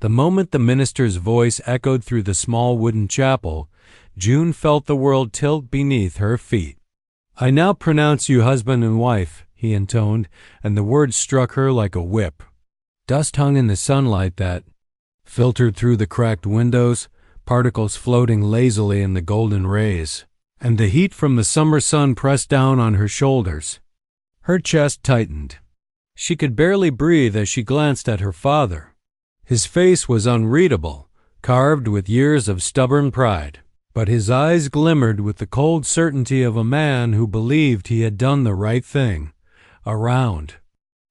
The moment the minister's voice echoed through the small wooden chapel, June felt the world tilt beneath her feet. "I now pronounce you husband and wife," he intoned, and the words struck her like a whip. Dust hung in the sunlight that filtered through the cracked windows, particles floating lazily in the golden rays, and the heat from the summer sun pressed down on her shoulders. Her chest tightened. She could barely breathe as she glanced at her father. His face was unreadable, carved with years of stubborn pride, but his eyes glimmered with the cold certainty of a man who believed he had done the right thing. Around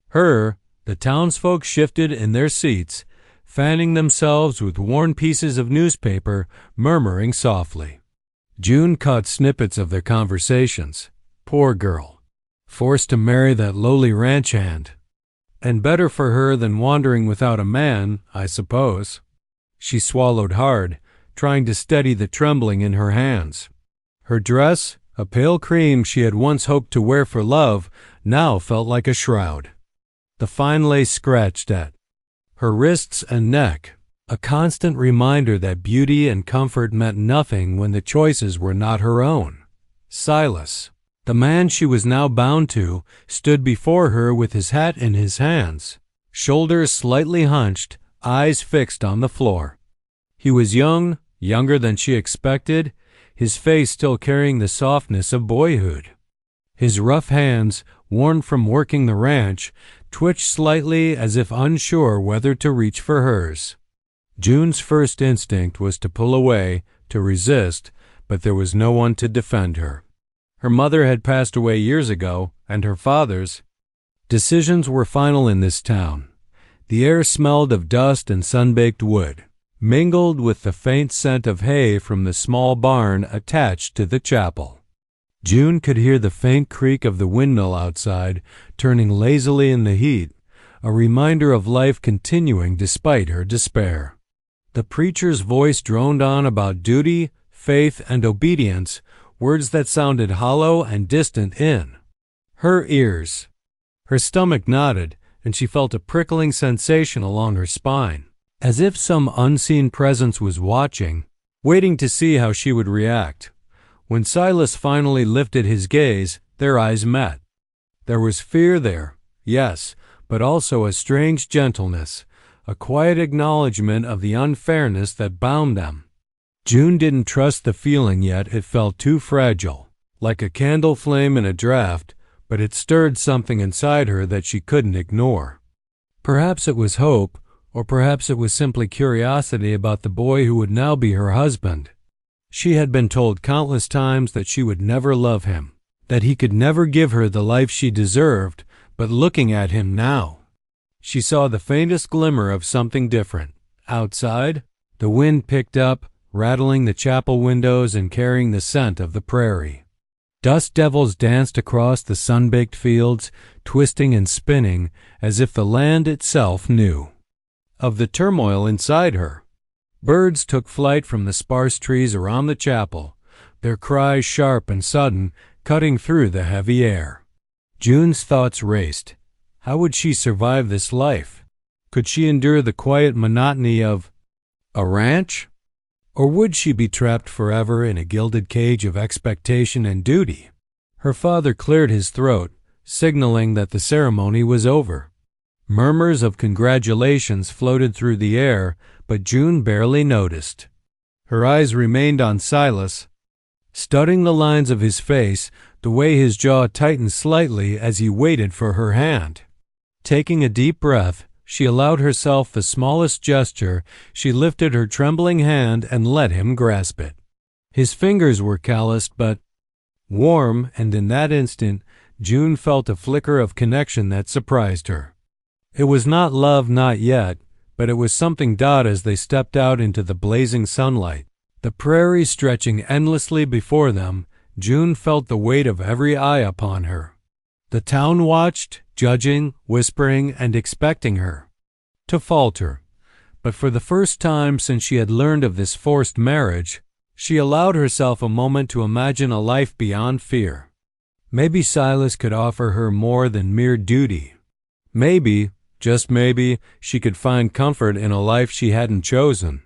her, the townsfolk shifted in their seats, fanning themselves with worn pieces of newspaper, murmuring softly. June caught snippets of their conversations. Poor girl, forced to marry that lowly ranch hand. And better for her than wandering without a man, I suppose. She swallowed hard, trying to steady the trembling in her hands. Her dress, a pale cream she had once hoped to wear for love, now felt like a shroud. The fine lace scratched at her wrists and neck, a constant reminder that beauty and comfort meant nothing when the choices were not her own. Silas, the man she was now bound to, stood before her with his hat in his hands, shoulders slightly hunched, eyes fixed on the floor. He was young, younger than she expected, his face still carrying the softness of boyhood. His rough hands, worn from working the ranch, twitched slightly as if unsure whether to reach for hers. June's first instinct was to pull away, to resist, but there was no one to defend her. Her mother had passed away years ago, and her father's. Decisions were final in this town. The air smelled of dust and sun-baked wood, mingled with the faint scent of hay from the small barn attached to the chapel. June could hear the faint creak of the windmill outside, turning lazily in the heat, a reminder of life continuing despite her despair. The preacher's voice droned on about duty, faith, and obedience, words that sounded hollow and distant in her ears. Her stomach knotted, and she felt a prickling sensation along her spine, as if some unseen presence was watching, waiting to see how she would react. When Silas finally lifted his gaze, their eyes met. There was fear there, yes, but also a strange gentleness, a quiet acknowledgement of the unfairness that bound them. June didn't trust the feeling yet. It felt too fragile, like a candle flame in a draft, but it stirred something inside her that she couldn't ignore. Perhaps it was hope, or perhaps it was simply curiosity about the boy who would now be her husband. She had been told countless times that she would never love him, that he could never give her the life she deserved, but looking at him now, she saw the faintest glimmer of something different. Outside, the wind picked up, rattling the chapel windows and carrying the scent of the prairie. Dust devils danced across the sun-baked fields, twisting and spinning as if the land itself knew of the turmoil inside her. Birds took flight from the sparse trees around the chapel, their cries sharp and sudden, cutting through the heavy air. June's thoughts raced. How would she survive this life? Could she endure the quiet monotony of a ranch? Or would she be trapped forever in a gilded cage of expectation and duty? Her father cleared his throat, signaling that the ceremony was over. Murmurs of congratulations floated through the air, but June barely noticed. Her eyes remained on Silas, studying the lines of his face, the way his jaw tightened slightly as he waited for her hand. Taking a deep breath, she allowed herself the smallest gesture. She lifted her trembling hand and let him grasp it. His fingers were calloused but warm, and in that instant, June felt a flicker of connection that surprised her. It was not love, not yet, but it was something doubt as they stepped out into the blazing sunlight. The prairie stretching endlessly before them, June felt the weight of every eye upon her. The town watched, judging, whispering, and expecting her to falter. But for the first time since she had learned of this forced marriage, she allowed herself a moment to imagine a life beyond fear. Maybe Silas could offer her more than mere duty. Maybe, Just maybe she could find comfort in a life she hadn't chosen.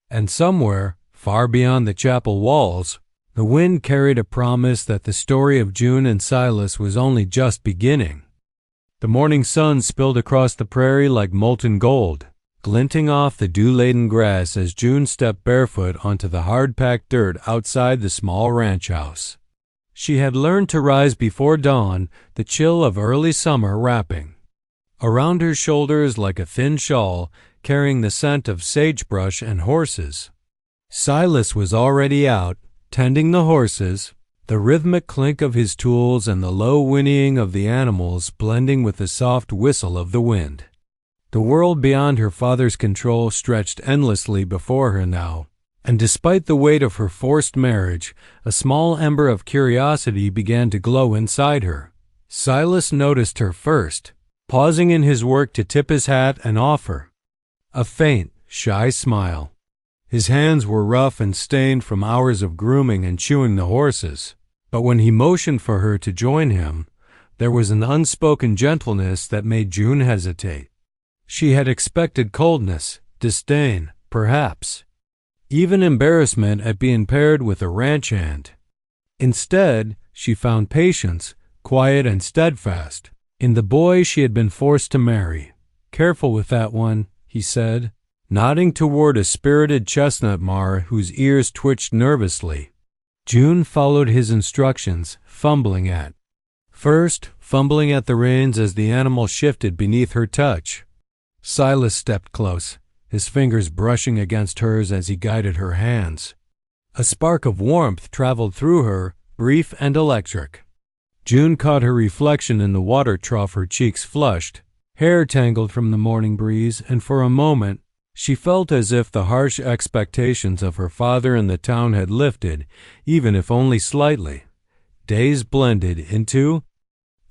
And somewhere, far beyond the chapel walls, the wind carried a promise that the story of June and Silas was only just beginning. The morning sun spilled across the prairie like molten gold, glinting off the dew-laden grass as June stepped barefoot onto the hard-packed dirt outside the small ranch house. She had learned to rise before dawn, the chill of early summer wrapping around her shoulders like a thin shawl, carrying the scent of sagebrush and horses. Silas was already out, tending the horses, the rhythmic clink of his tools and the low whinnying of the animals blending with the soft whistle of the wind. The world beyond her father's control stretched endlessly before her now, and despite the weight of her forced marriage, a small ember of curiosity began to glow inside her. Silas noticed her first, pausing in his work to tip his hat and offer a faint, shy smile. His hands were rough and stained from hours of grooming and chewing the horses, but when he motioned for her to join him, there was an unspoken gentleness that made June hesitate. She had expected coldness, disdain, perhaps even embarrassment at being paired with a ranch hand. Instead, she found patience, quiet and steadfast, in the boy she had been forced to marry. "Careful with that one," he said, nodding toward a spirited chestnut mare whose ears twitched nervously. June followed his instructions, fumbling at the reins as the animal shifted beneath her touch. Silas stepped close, his fingers brushing against hers as he guided her hands. A spark of warmth traveled through her, brief and electric. June caught her reflection in the water trough, her cheeks flushed, hair tangled from the morning breeze, and for a moment she felt as if the harsh expectations of her father in the town had lifted, even if only slightly. Days blended into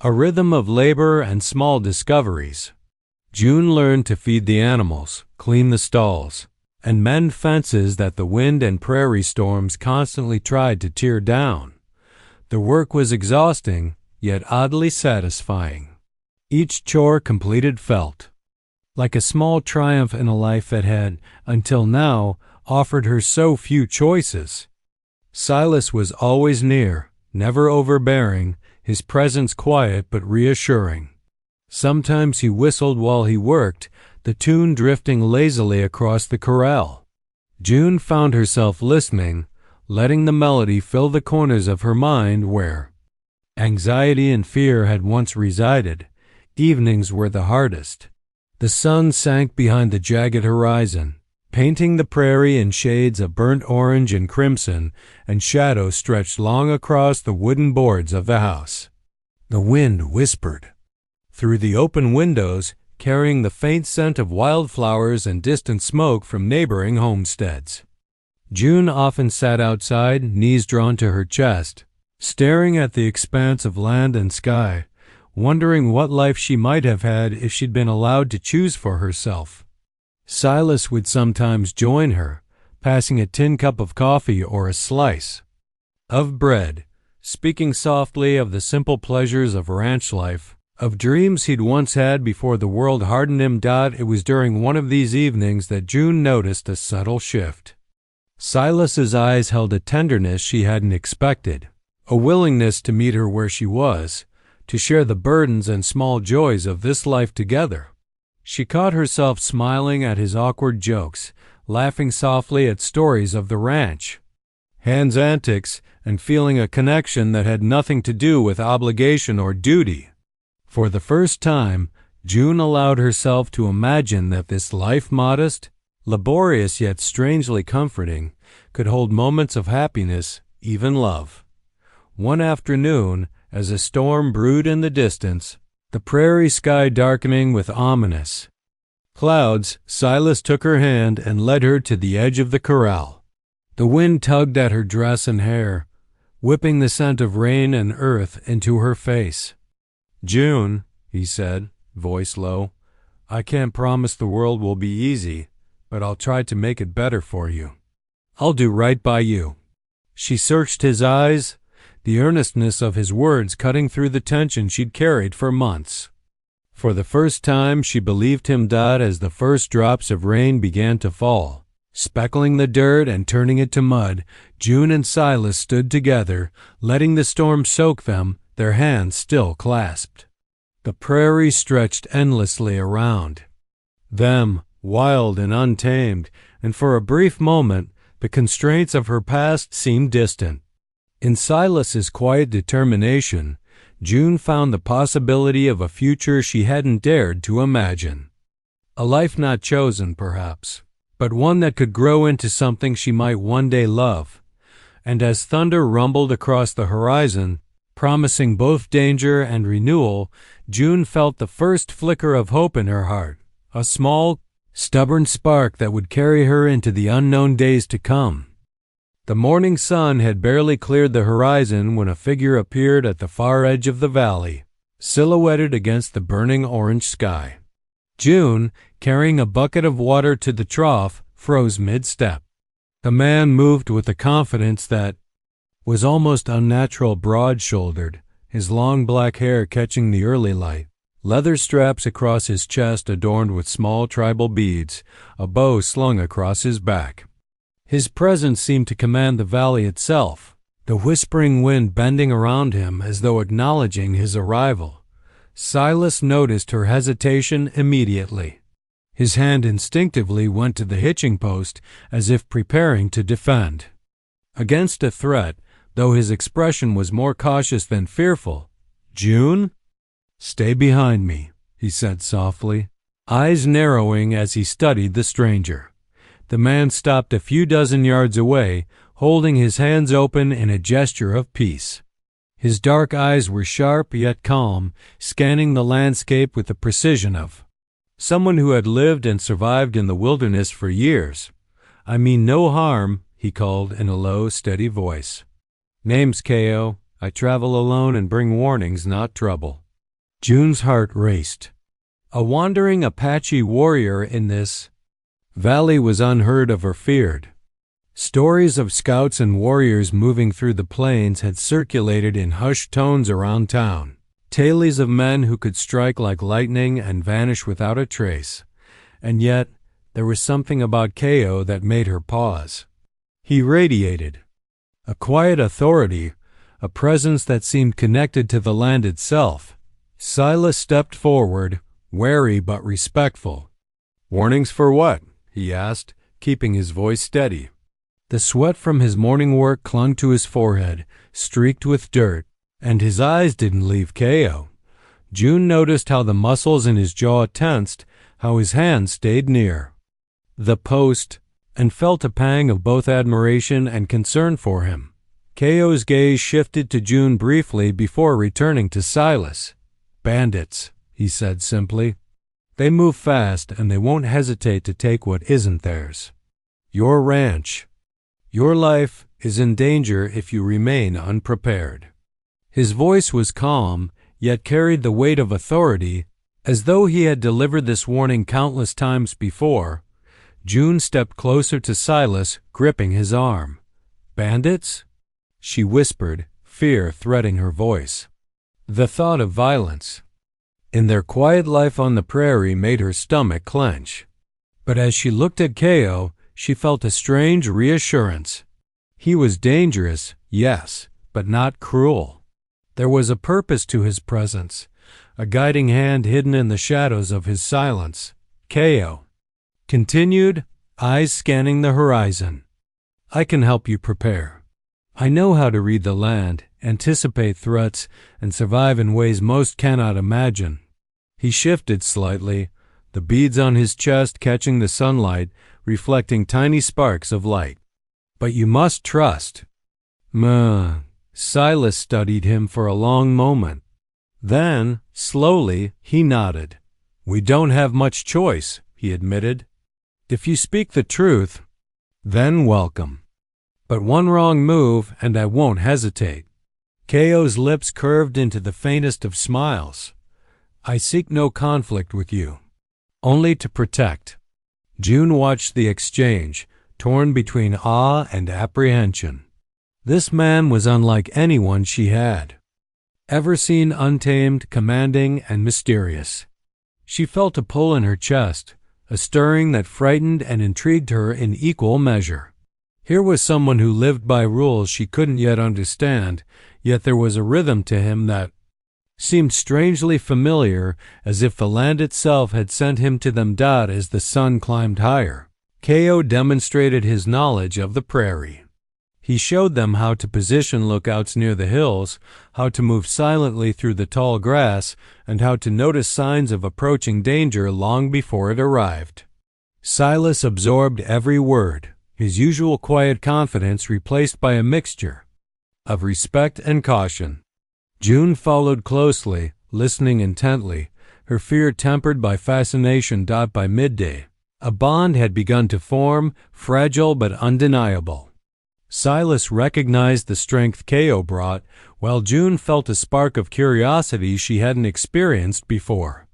a rhythm of labor and small discoveries. June learned to feed the animals, clean the stalls, and mend fences that the wind and prairie storms constantly tried to tear down. The work was exhausting, yet oddly satisfying. Each chore completed felt like a small triumph in a life that had, until now, offered her so few choices. Silas was always near, never overbearing, his presence quiet but reassuring. Sometimes he whistled while he worked, the tune drifting lazily across the corral. June found herself listening, letting the melody fill the corners of her mind where anxiety and fear had once resided. Evenings were the hardest. The sun sank behind the jagged horizon, painting the prairie in shades of burnt orange and crimson, and shadows stretched long across the wooden boards of the house. The wind whispered through the open windows, carrying the faint scent of wildflowers and distant smoke from neighboring homesteads. June often sat outside, knees drawn to her chest, staring at the expanse of land and sky, wondering what life she might have had if she'd been allowed to choose for herself. Silas would sometimes join her, passing a tin cup of coffee or a slice of bread, speaking softly of the simple pleasures of ranch life, of dreams he'd once had before the world hardened him. It was during one of these evenings that June noticed a subtle shift. Silas's eyes held a tenderness she hadn't expected, a willingness to meet her where she was, to share the burdens and small joys of this life together. She caught herself smiling at his awkward jokes, laughing softly at stories of the ranch hand's antics, and feeling a connection that had nothing to do with obligation or duty. For the first time, June allowed herself to imagine that this life, modest, laborious yet strangely comforting, could hold moments of happiness, even love. One afternoon, as a storm brewed in the distance, the prairie sky darkening with ominous clouds, Silas took her hand and led her to the edge of the corral. The wind tugged at her dress and hair, whipping the scent of rain and earth into her face. "June," he said, voice low, "I can't promise the world will be easy, but I'll try to make it better for you. I'll do right by you." She searched his eyes, the earnestness of his words cutting through the tension she'd carried for months. For the first time, she believed him dead as the first drops of rain began to fall. Speckling the dirt and turning it to mud, June and Silas stood together, letting the storm soak them, their hands still clasped. The prairie stretched endlessly around them, wild and untamed, and for a brief moment, the constraints of her past seemed distant. In Silas's quiet determination, June found the possibility of a future she hadn't dared to imagine. A life not chosen, perhaps, but one that could grow into something she might one day love. And as thunder rumbled across the horizon, promising both danger and renewal, June felt the first flicker of hope in her heart, a small, stubborn spark that would carry her into the unknown days to come. The morning sun had barely cleared the horizon when a figure appeared at the far edge of the valley, silhouetted against the burning orange sky. June, carrying a bucket of water to the trough, froze mid-step. The man moved with a confidence that was almost unnatural, broad-shouldered, his long black hair catching the early light, leather straps across his chest adorned with small tribal beads, a bow slung across his back. His presence seemed to command the valley itself, the whispering wind bending around him as though acknowledging his arrival. Silas noticed her hesitation immediately. His hand instinctively went to the hitching post as if preparing to defend against a threat, though his expression was more cautious than fearful. "June? Stay behind me," he said softly, eyes narrowing as he studied the stranger. The man stopped a few dozen yards away, holding his hands open in a gesture of peace. His dark eyes were sharp yet calm, scanning the landscape with the precision of someone who had lived and survived in the wilderness for years. "I mean no harm," he called in a low, steady voice. "Name's Kayo. I travel alone and bring warnings, not trouble." June's heart raced. A wandering Apache warrior in this valley was unheard of or feared. Stories of scouts and warriors moving through the plains had circulated in hushed tones around town, tales of men who could strike like lightning and vanish without a trace. And yet, there was something about Kayo that made her pause. He radiated a quiet authority, a presence that seemed connected to the land itself. Silas stepped forward, wary but respectful. "Warnings for what?" he asked, keeping his voice steady. The sweat from his morning work clung to his forehead, streaked with dirt, and his eyes didn't leave Kayo. June noticed how the muscles in his jaw tensed, how his hand stayed near the post, and felt a pang of both admiration and concern for him. Kayo's gaze shifted to June briefly before returning to Silas. "Bandits," he said simply. "They move fast and they won't hesitate to take what isn't theirs. Your ranch, your life is in danger if you remain unprepared." His voice was calm, yet carried the weight of authority, as though he had delivered this warning countless times before. June stepped closer to Silas, gripping his arm. "Bandits?" she whispered, fear threading her voice. The thought of violence in their quiet life on the prairie made her stomach clench. But as she looked at Kayo, she felt a strange reassurance. He was dangerous, yes, but not cruel. There was a purpose to his presence, a guiding hand hidden in the shadows of his silence. "Kayo," continued, eyes scanning the horizon, "I can help you prepare. I know how to read the land, anticipate threats, and survive in ways most cannot imagine." He shifted slightly, the beads on his chest catching the sunlight, reflecting tiny sparks of light. "But you must trust." Silas studied him for a long moment. Then, slowly, he nodded. "We don't have much choice," he admitted. "If you speak the truth, then welcome. But one wrong move and I won't hesitate." Kayo's lips curved into the faintest of smiles. "I seek no conflict with you, only to protect." June watched the exchange, torn between awe and apprehension. This man was unlike anyone she had ever seen, untamed, commanding, and mysterious. She felt a pull in her chest, a stirring that frightened and intrigued her in equal measure. Here was someone who lived by rules she couldn't yet understand, yet there was a rhythm to him that seemed strangely familiar, as if the land itself had sent him to them. As the sun climbed higher, Kayo demonstrated his knowledge of the prairie. He showed them how to position lookouts near the hills, how to move silently through the tall grass, and how to notice signs of approaching danger long before it arrived. Silas absorbed every word, his usual quiet confidence replaced by a mixture of respect and caution. June followed closely, listening intently, her fear tempered by fascination. By midday, a bond had begun to form, fragile but undeniable. Silas recognized the strength Kayo brought, while June felt a spark of curiosity she hadn't experienced before.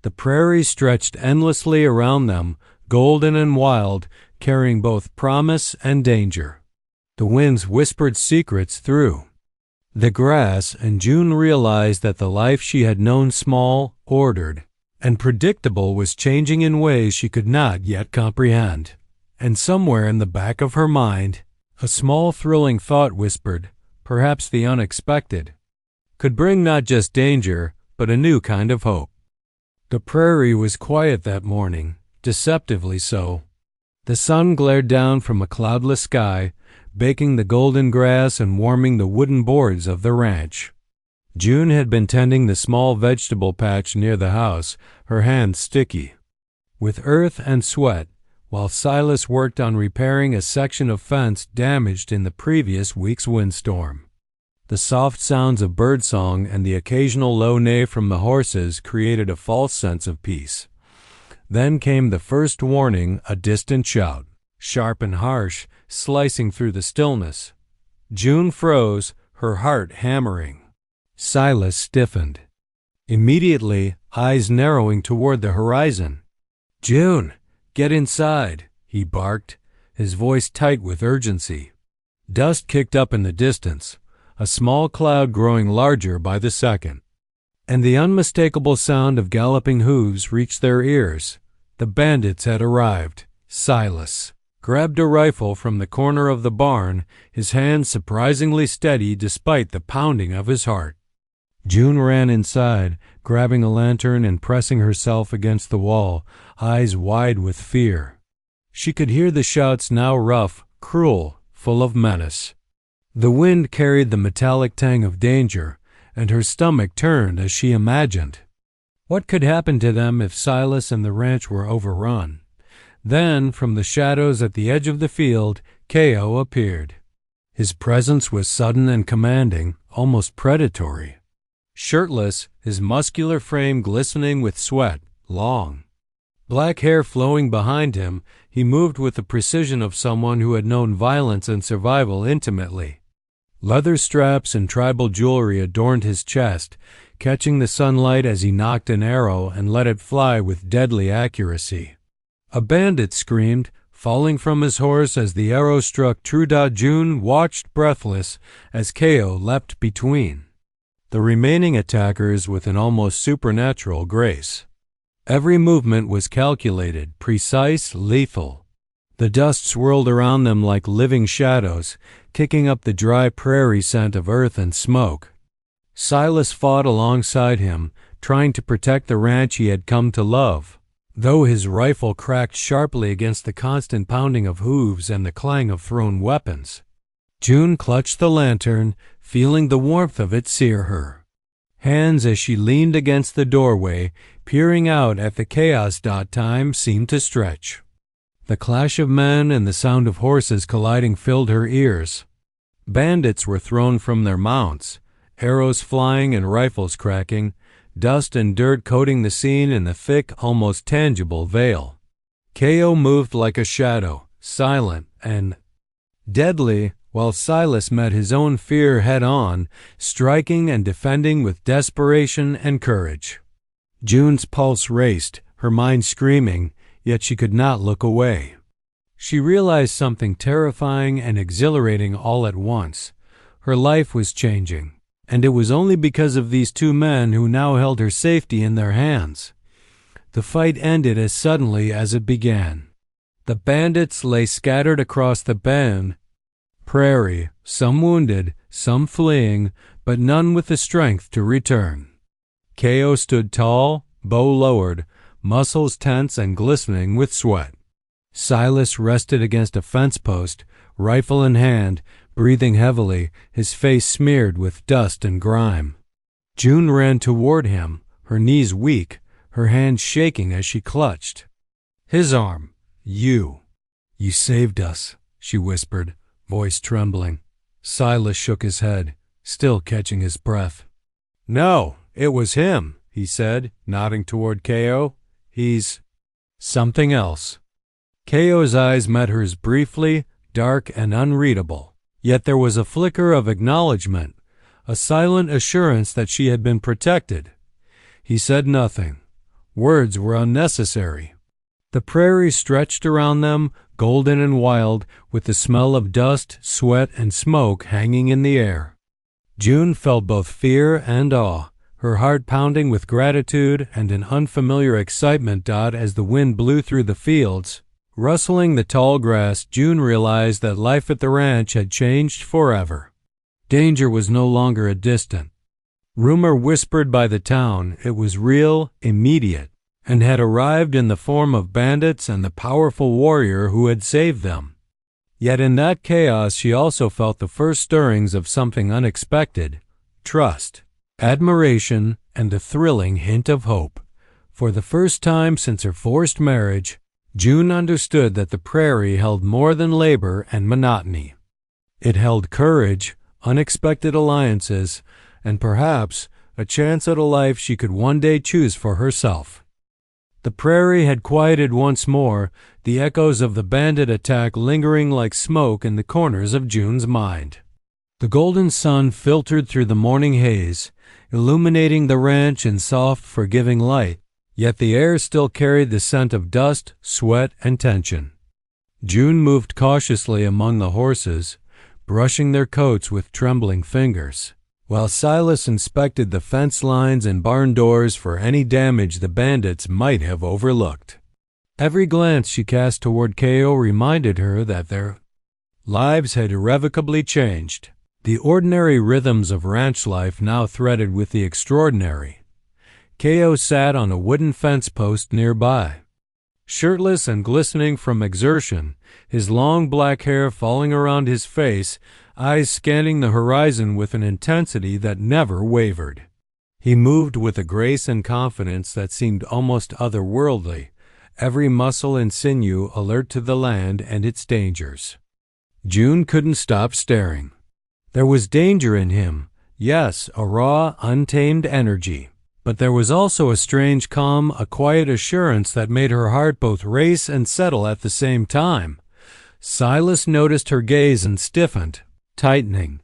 The prairie stretched endlessly around them, golden and wild, carrying both promise and danger. The winds whispered secrets through the grass, and June realized that the life she had known, small, ordered, and predictable, was changing in ways she could not yet comprehend. And somewhere in the back of her mind, a small thrilling thought whispered, perhaps the unexpected could bring not just danger, but a new kind of hope. The prairie was quiet that morning, deceptively so. The sun glared down from a cloudless sky, baking the golden grass and warming the wooden boards of the ranch. June had been tending the small vegetable patch near the house, her hands sticky with earth and sweat, while Silas worked on repairing a section of fence damaged in the previous week's windstorm. The soft sounds of birdsong and the occasional low neigh from the horses created a false sense of peace. Then came the first warning, a distant shout, sharp and harsh, slicing through the stillness. June froze, her heart hammering. Silas stiffened, immediately, eyes narrowing toward the horizon. "June, get inside," he barked, his voice tight with urgency. Dust kicked up in the distance, a small cloud growing larger by the second, and the unmistakable sound of galloping hooves reached their ears. The bandits had arrived. Silas grabbed a rifle from the corner of the barn, his hand surprisingly steady despite the pounding of his heart. June ran inside, grabbing a lantern and pressing herself against the wall, eyes wide with fear. She could hear the shouts, now rough, cruel, full of menace. The wind carried the metallic tang of danger, and her stomach turned as she imagined what could happen to them if Silas and the ranch were overrun. Then, from the shadows at the edge of the field, Kayo appeared. His presence was sudden and commanding, almost predatory. Shirtless, his muscular frame glistening with sweat, long black hair flowing behind him, he moved with the precision of someone who had known violence and survival intimately. Leather straps and tribal jewelry adorned his chest, catching the sunlight as he nocked an arrow and let it fly with deadly accuracy. A bandit screamed, falling from his horse as the arrow struck true. June watched breathless as Kayo leapt between the remaining attackers with an almost supernatural grace. Every movement was calculated, precise, lethal. The dust swirled around them like living shadows, kicking up the dry prairie scent of earth and smoke. Silas fought alongside him, trying to protect the ranch he had come to love, though his rifle cracked sharply against the constant pounding of hooves and the clang of thrown weapons. June clutched the lantern, feeling the warmth of it sear her hands as she leaned against the doorway, peering out at the chaos. Time seemed to stretch. The clash of men and the sound of horses colliding filled her ears. Bandits were thrown from their mounts, arrows flying and rifles cracking, dust and dirt coating the scene in a thick, almost tangible veil. Kayo moved like a shadow, silent and deadly, while Silas met his own fear head-on, striking and defending with desperation and courage. June's pulse raced, her mind screaming, yet she could not look away. She realized something terrifying and exhilarating all at once. Her life was changing, and it was only because of these two men who now held her safety in their hands. the fight ended as suddenly as it began. The bandits lay scattered across the Prairie, some wounded, some fleeing, but none with the strength to return. Kayo stood tall, bow lowered, muscles tense and glistening with sweat. Silas rested against a fence post, rifle in hand, breathing heavily, his face smeared with dust and grime. June ran toward him, her knees weak, her hands shaking as she clutched his arm. You saved us," she whispered, voice trembling. Silas shook his head, still catching his breath. "No, it was him," he said, nodding toward Kayo. "He's something else." Kayo's eyes met hers briefly, dark and unreadable. Yet there was a flicker of acknowledgement, a silent assurance that she had been protected. He said nothing. Words were unnecessary. The prairie stretched around them, golden and wild, with the smell of dust, sweat, and smoke hanging in the air. June felt both fear and awe, her heart pounding with gratitude and an unfamiliar excitement. As the wind blew through the fields, rustling the tall grass, June realized that life at the ranch had changed forever. Danger was no longer a distant rumor whispered by the town. It was real, immediate, and had arrived in the form of bandits and the powerful warrior who had saved them. Yet in that chaos she also felt the first stirrings of something unexpected: trust, admiration, and a thrilling hint of hope. For the first time since her forced marriage, June understood that the prairie held more than labor and monotony. It held courage, unexpected alliances, and perhaps a chance at a life she could one day choose for herself. The prairie had quieted once more, the echoes of the bandit attack lingering like smoke in the corners of June's mind. The golden sun filtered through the morning haze, illuminating the ranch in soft, forgiving light, yet the air still carried the scent of dust, sweat, and tension. June moved cautiously among the horses, brushing their coats with trembling fingers, while Silas inspected the fence lines and barn doors for any damage the bandits might have overlooked. Every glance she cast toward Kayo reminded her that their lives had irrevocably changed, the ordinary rhythms of ranch life now threaded with the extraordinary. Kayo sat on a wooden fence post nearby, shirtless and glistening from exertion, his long black hair falling around his face, eyes scanning the horizon with an intensity that never wavered. He moved with a grace and confidence that seemed almost otherworldly, every muscle and sinew alert to the land and its dangers. June couldn't stop staring. There was danger in him, yes, a raw, untamed energy. But there was also a strange calm, a quiet assurance that made her heart both race and settle at the same time. Silas noticed her gaze and stiffened, tightening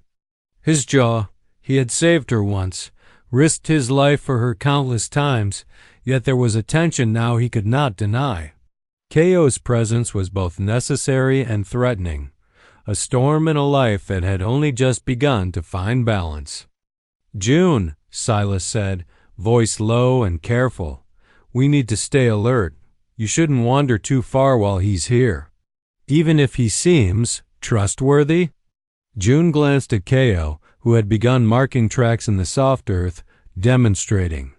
his jaw. He had saved her once, risked his life for her countless times, yet there was a tension now he could not deny. Kayo's presence was both necessary and threatening, a storm in a life that had only just begun to find balance. "June," Silas said, voice low and careful, "we need to stay alert. You shouldn't wander too far while he's here, even if he seems trustworthy." June glanced at Kayo, who had begun marking tracks in the soft earth, demonstrating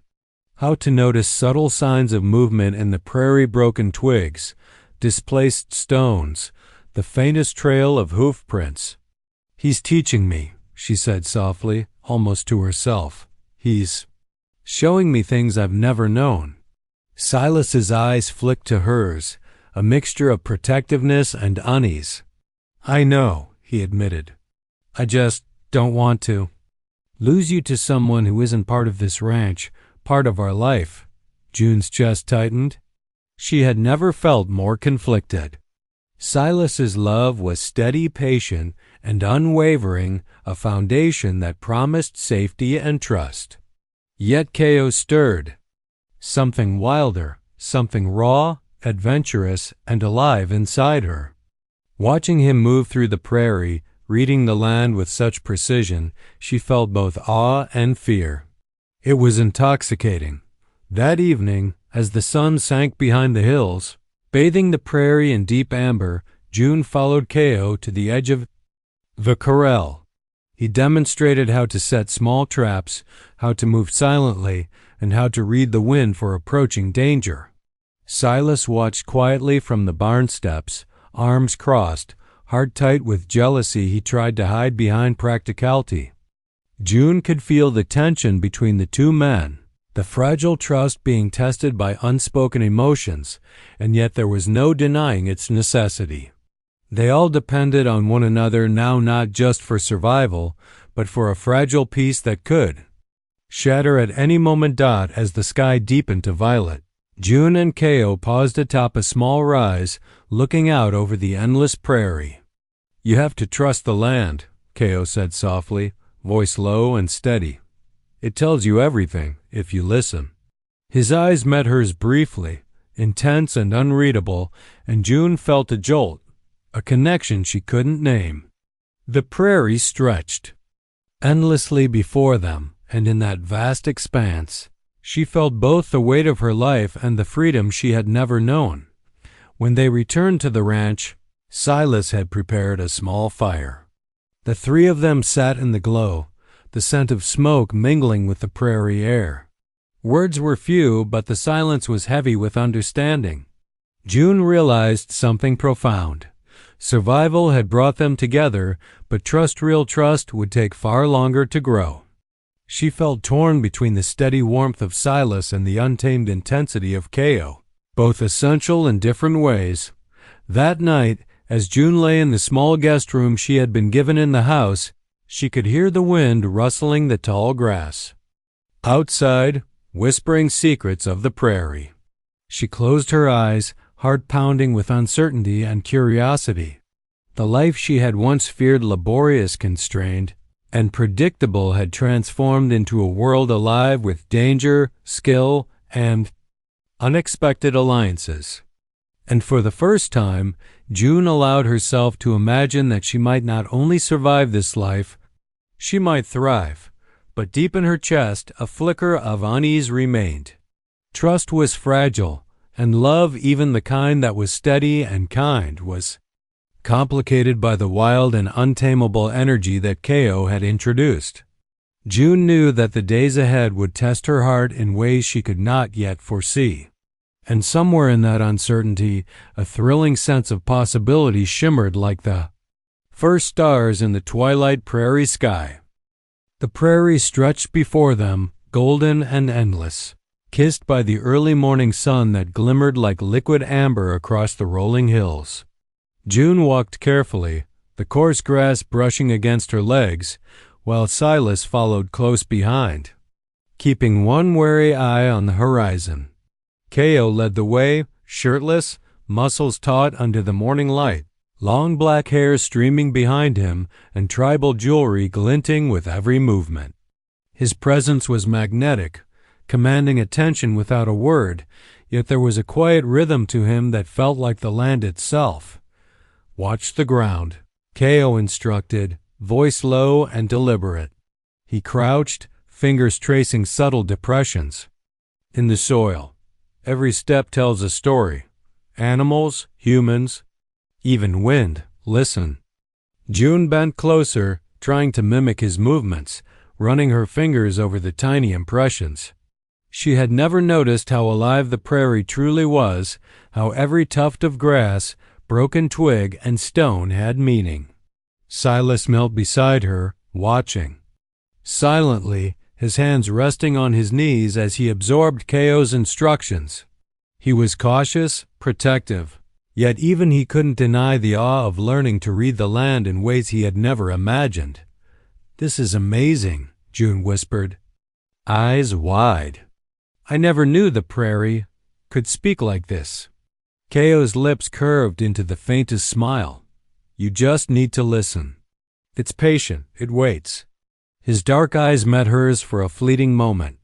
how to notice subtle signs of movement in the prairie: broken twigs, displaced stones, the faintest trail of hoof prints. "He's teaching me," she said softly, almost to herself. He's showing me things I've never known." Silas's eyes flicked to hers, a mixture of protectiveness and unease. "I know," he admitted. "I just don't want to lose you to someone who isn't part of this ranch, part of our life." June's chest tightened. She had never felt more conflicted. Silas's love was steady, patient, and unwavering, a foundation that promised safety and trust. Yet Kayo stirred. Something wilder, something raw, adventurous, and alive inside her. Watching him move through the prairie, reading the land with such precision, she felt both awe and fear. It was intoxicating. That evening, As the sun sank behind the hills, bathing the prairie in deep amber, June followed Kayo to the edge of the corral. He demonstrated how to set small traps, how to move silently, and how to read the wind for approaching danger. Silas watched quietly from the barn steps, arms crossed, heart tight with jealousy. He tried to hide behind practicality. June could feel the tension between the two men, the fragile trust being tested by unspoken emotions, and yet there was no denying its necessity. They all depended on one another now, not just for survival, but for a fragile peace that could shatter at any moment. As the sky deepened to violet, June and Kayo paused atop a small rise, looking out over the endless prairie. "You have to trust the land," Kayo said softly, voice low and steady. "It tells you everything, if you listen." His eyes met hers briefly, intense and unreadable, and June felt a jolt, a connection she couldn't name. The prairie stretched endlessly before them, and in that vast expanse, she felt both the weight of her life and the freedom she had never known. When they returned to the ranch, Silas had prepared a small fire. The three of them sat in the glow, the scent of smoke mingling with the prairie air. Words were few, but the silence was heavy with understanding. June realized something profound. Survival had brought them together, but real trust, would take far longer to grow. She felt torn between the steady warmth of Silas and the untamed intensity of Kayo, both essential in different ways. That night, as June lay in the small guest room she had been given in the house, she could hear the wind rustling the tall grass outside, whispering secrets of the prairie. She closed her eyes, heart pounding with uncertainty and curiosity. The life she had once feared laborious, constrained, and predictable had transformed into a world alive with danger, skill, and unexpected alliances. And for the first time, June allowed herself to imagine that she might not only survive this life, she might thrive. But deep in her chest, a flicker of unease remained. Trust was fragile, and love, even the kind that was steady and kind, was complicated by the wild and untamable energy that Kayo had introduced. June knew that the days ahead would test her heart in ways she could not yet foresee. And somewhere in that uncertainty, a thrilling sense of possibility shimmered like the first stars in the twilight prairie sky. The prairie stretched before them, golden and endless, kissed by the early morning sun that glimmered like liquid amber across the rolling hills. June walked carefully, the coarse grass brushing against her legs, while Silas followed close behind, keeping one wary eye on the horizon. Kayo led the way, shirtless, muscles taut under the morning light, long black hair streaming behind him and tribal jewelry glinting with every movement. His presence was magnetic, commanding attention without a word, yet there was a quiet rhythm to him that felt like the land itself. "Watch the ground," Kayo instructed, voice low and deliberate. He crouched, fingers tracing subtle depressions in the soil. Every step tells a story. Animals, humans, even wind. Listen. June bent closer, trying to mimic his movements, running her fingers over the tiny impressions. She had never noticed how alive the prairie truly was, how every tuft of grass, broken twig, and stone had meaning. Silas knelt beside her, watching. Silently, his hands resting on his knees as he absorbed Kayo's instructions. He was cautious, protective, yet even he couldn't deny the awe of learning to read the land in ways he had never imagined. "This is amazing," June whispered, eyes wide. "I never knew the prairie could speak like this." Kayo's lips curved into the faintest smile. "You just need to listen. It's patient, it waits." His dark eyes met hers for a fleeting moment,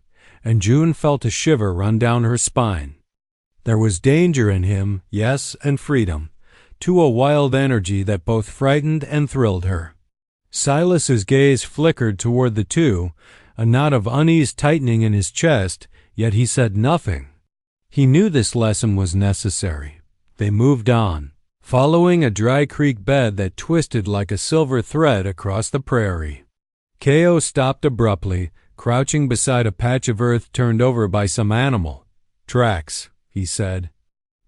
and June felt a shiver run down her spine. There was danger in him, yes, and freedom, to a wild energy that both frightened and thrilled her. Silas's gaze flickered toward the two, a knot of unease tightening in his chest, yet he said nothing. He knew this lesson was necessary. They moved on, following a dry creek bed that twisted like a silver thread across the prairie. Kayo stopped abruptly, crouching beside a patch of earth turned over by some animal. "Tracks," he said.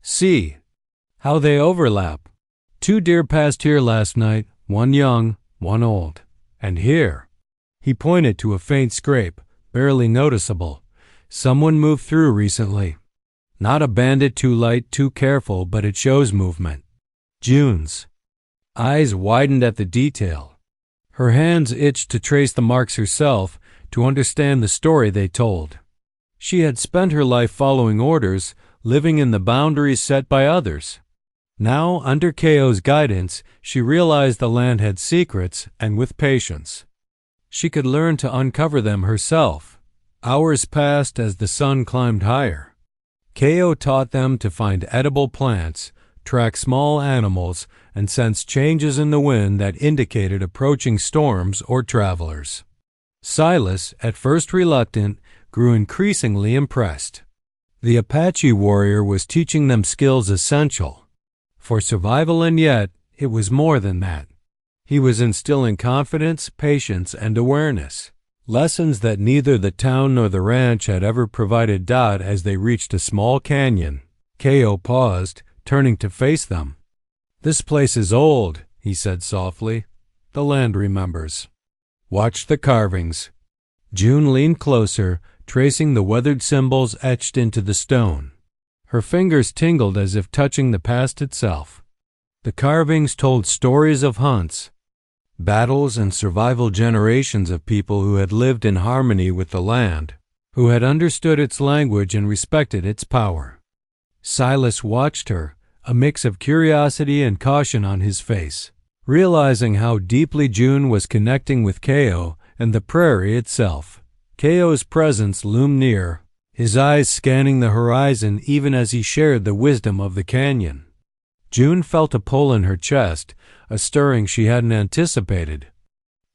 "See how they overlap. 2 deer passed here last night, one young, one old. And here." He pointed to a faint scrape, barely noticeable. "Someone moved through recently. Not a bandit too light, too careful, but it shows movement." June's eyes widened at the detail. Her hands itched to trace the marks herself, to understand the story they told. She had spent her life following orders, living in the boundaries set by others. Now, under Kayo's guidance, she realized the land had secrets, and with patience, she could learn to uncover them herself. Hours passed as the sun climbed higher. Kayo taught them to find edible plants, track small animals, and sense changes in the wind that indicated approaching storms or travelers. Silas, at first reluctant, grew increasingly impressed. The Apache warrior was teaching them skills essential for survival, and yet it was more than that. He was instilling confidence, patience, and awareness, lessons that neither the town nor the ranch had ever provided. As they reached a small canyon, Kayo paused, turning to face them. "This place is old," he said softly. "The land remembers. Watch the carvings." June leaned closer, tracing the weathered symbols etched into the stone. Her fingers tingled as if touching the past itself. The carvings told stories of hunts, battles, and survival, generations of people who had lived in harmony with the land, who had understood its language and respected its power. Silas watched her, a mix of curiosity and caution on his face, realizing how deeply June was connecting with Kayo and the prairie itself. Kayo's presence loomed near, his eyes scanning the horizon even as he shared the wisdom of the canyon. June felt a pull in her chest, a stirring she hadn't anticipated.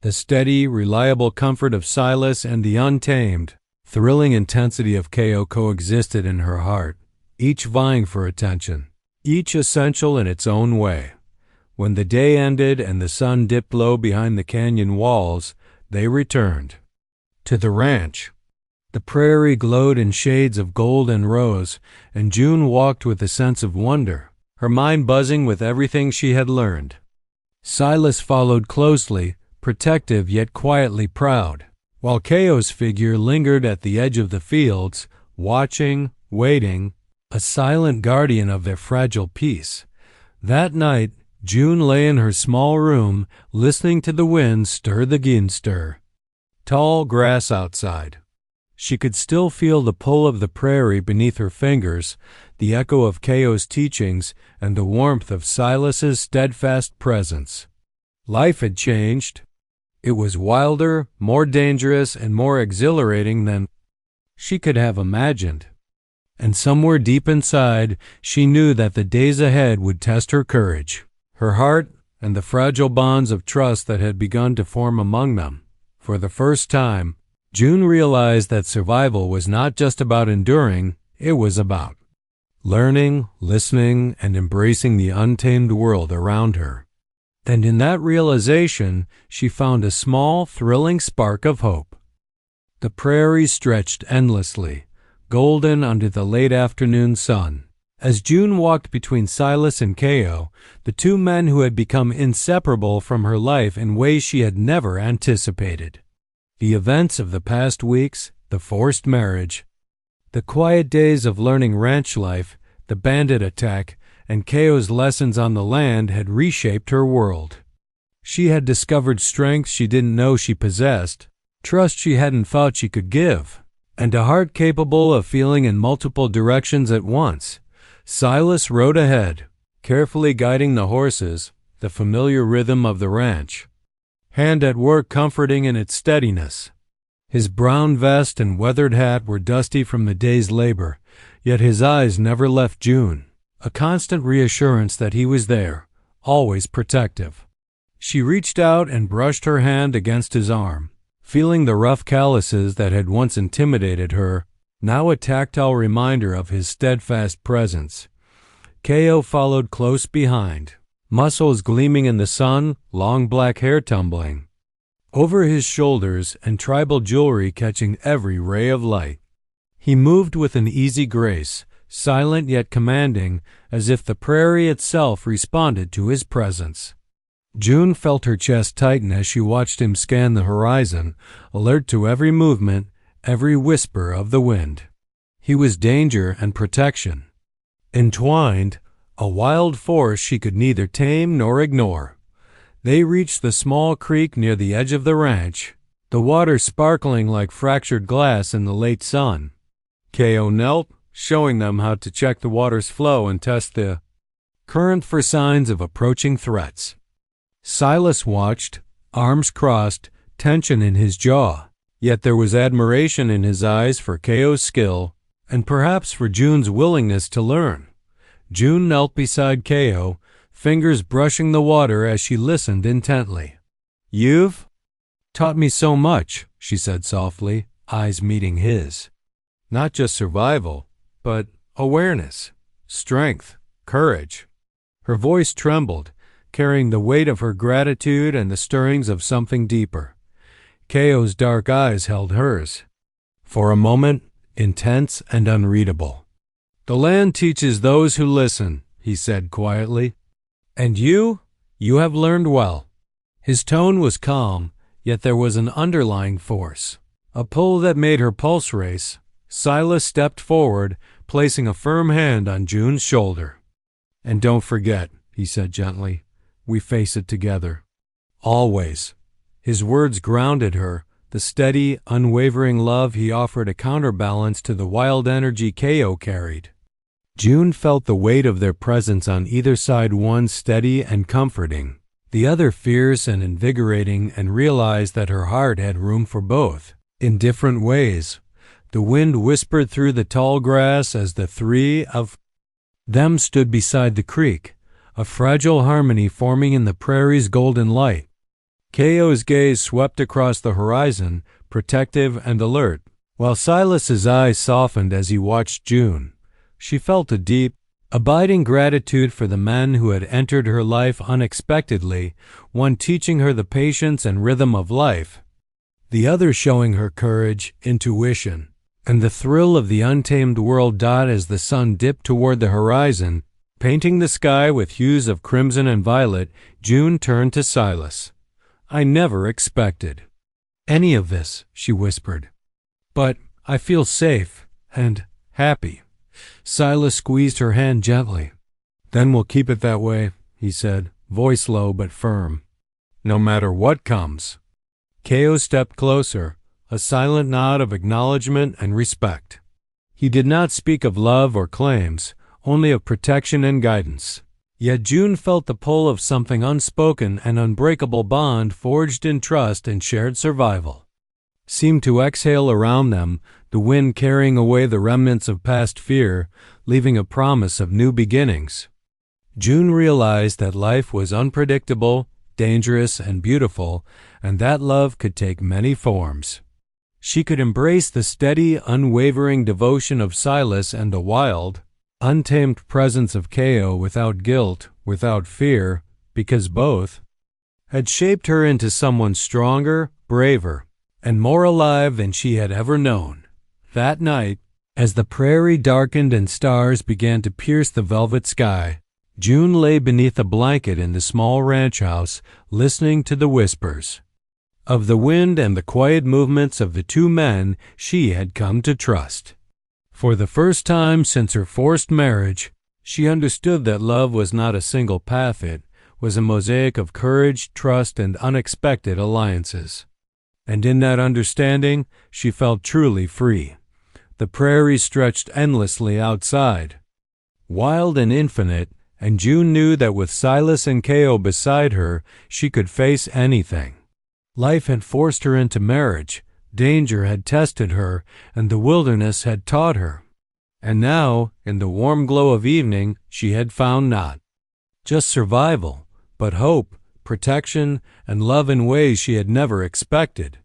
The steady, reliable comfort of Silas and the untamed, thrilling intensity of Kayo coexisted in her heart, each vying for attention, each essential in its own way. When the day ended and the sun dipped low behind the canyon walls, they returned to the ranch. The prairie glowed in shades of gold and rose, and June walked with a sense of wonder, her mind buzzing with everything she had learned. Silas followed closely, protective yet quietly proud, while Kayo's figure lingered at the edge of the fields, watching, waiting, a silent guardian of their fragile peace. That night, June lay in her small room, listening to the wind stir the ginster. Tall grass outside. She could still feel the pull of the prairie beneath her fingers, the echo of Kayo's teachings, and the warmth of Silas's steadfast presence. Life had changed. It was wilder, more dangerous, and more exhilarating than she could have imagined. And somewhere deep inside, she knew that the days ahead would test her courage, her heart, and the fragile bonds of trust that had begun to form among them. For the first time, June realized that survival was not just about enduring, it was about learning, listening, and embracing the untamed world around her. And in that realization, she found a small, thrilling spark of hope. The prairie stretched endlessly, golden under the late afternoon sun. As June walked between Silas and Kayo, the two men who had become inseparable from her life in ways she had never anticipated. The events of the past weeks, the forced marriage, the quiet days of learning ranch life, the bandit attack, and Kayo's lessons on the land had reshaped her world. She had discovered strength she didn't know she possessed, trust she hadn't thought she could give, and a heart capable of feeling in multiple directions at once. Silas rode ahead, carefully guiding the horses, the familiar rhythm of the ranch, hand at work comforting in its steadiness. His brown vest and weathered hat were dusty from the day's labor, yet his eyes never left June, a constant reassurance that he was there, always protective. She reached out and brushed her hand against his arm, feeling the rough calluses that had once intimidated her. now a tactile reminder of his steadfast presence. Kayo followed close behind, muscles gleaming in the sun, long black hair tumbling over his shoulders and tribal jewelry catching every ray of light. He moved with an easy grace, silent yet commanding, as if the prairie itself responded to his presence. June felt her chest tighten as she watched him scan the horizon, alert to every movement, every whisper of the wind. He was danger and protection, entwined, a wild force she could neither tame nor ignore. They reached the small creek near the edge of the ranch, the water sparkling like fractured glass in the late sun. Kayo knelt, showing them how to check the water's flow and test the current for signs of approaching threats. Silas watched, arms crossed, tension in his jaw, yet there was admiration in his eyes for Kayo's skill and perhaps for June's willingness to learn. June knelt beside Kayo, fingers brushing the water as she listened intently. "You've taught me so much," she said softly, eyes meeting his. "Not just survival, but awareness, strength, courage." Her voice trembled, carrying the weight of her gratitude and the stirrings of something deeper. Kayo's dark eyes held hers. For a moment, intense and unreadable. "The land teaches those who listen," he said quietly. "And you have learned well." His tone was calm, yet there was an underlying force, a pull that made her pulse race. Silas stepped forward, placing a firm hand on June's shoulder. "And don't forget," he said gently, "we face it together. Always." His words grounded her, the steady, unwavering love he offered a counterbalance to the wild energy Kayo carried. June felt the weight of their presence on either side, one steady and comforting, the other fierce and invigorating, and realized that her heart had room for both, in different ways. The wind whispered through the tall grass as the three of them stood beside the creek, a fragile harmony forming in the prairie's golden light. Kayo's gaze swept across the horizon, protective and alert, while Silas's eyes softened as he watched June. She felt a deep, abiding gratitude for the men who had entered her life unexpectedly, one teaching her the patience and rhythm of life, the other showing her courage, intuition, and the thrill of the untamed world. As the sun dipped toward the horizon, painting the sky with hues of crimson and violet, June turned to Silas. "I never expected any of this," she whispered. "But I feel safe and happy." Silas squeezed her hand gently. "Then we'll keep it that way," he said, voice low but firm. "No matter what comes." Kayo stepped closer, a silent nod of acknowledgement and respect. He did not speak of love or claims, only of protection and guidance. Yet June felt the pull of something unspoken, an unbreakable bond forged in trust and shared survival seemed to exhale around them, the wind carrying away the remnants of past fear, leaving a promise of new beginnings. June realized that life was unpredictable, dangerous, and beautiful, and that love could take many forms. She could embrace the steady, unwavering devotion of Silas and the wild, untamed presence of Kayo without guilt, without fear, because both had shaped her into someone stronger, braver, and more alive than she had ever known. That night, as the prairie darkened and stars began to pierce the velvet sky, June lay beneath a blanket in the small ranch house, listening to the whispers of the wind and the quiet movements of the two men she had come to trust. For the first time since her forced marriage, she understood that love was not a single path. It was a mosaic of courage, trust, and unexpected alliances. And in that understanding, she felt truly free. The prairie stretched endlessly outside, wild and infinite, and June knew that with Silas and Kayo beside her, she could face anything. Life had forced her into marriage, danger had tested her, and the wilderness had taught her. And now, in the warm glow of evening, she had found not just survival, but hope, protection, and love in ways she had never expected.